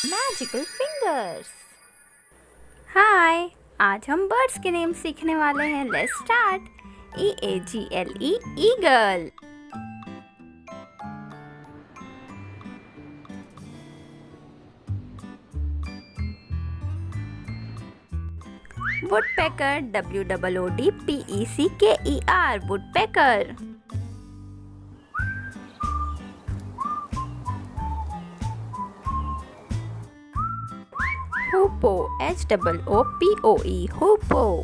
Magical fingers. हाय, आज हम birds के नेम सीखने वाले हैं। Let's start. EAGLE eagle, woodpecker WOODPECKER woodpecker, hoopoe HOOPOE hoopoe,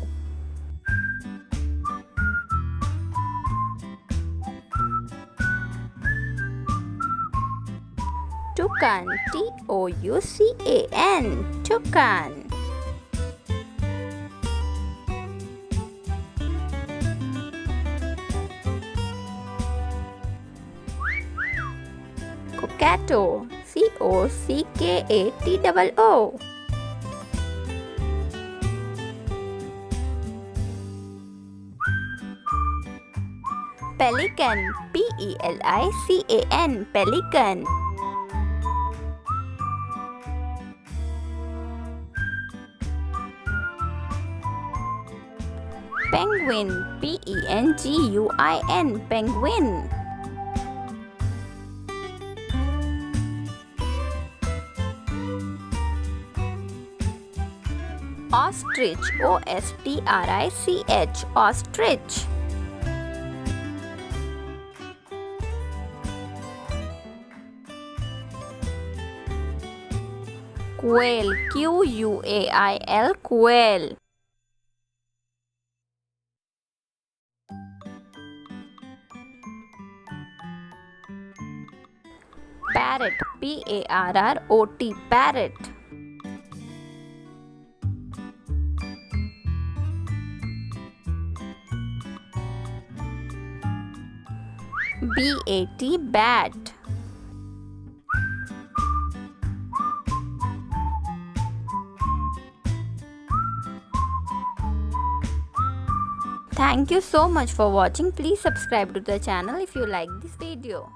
toucan TOUCAN toucan, cockatoo COCKATOO, pelican PELICAN pelican, penguin PENGUIN penguin, ostrich OSTRICH ostrich, quail QUAIL quail, parrot PARROT parrot, BAT bat, Thank you so much for watching. Please subscribe to the channel if you like this video.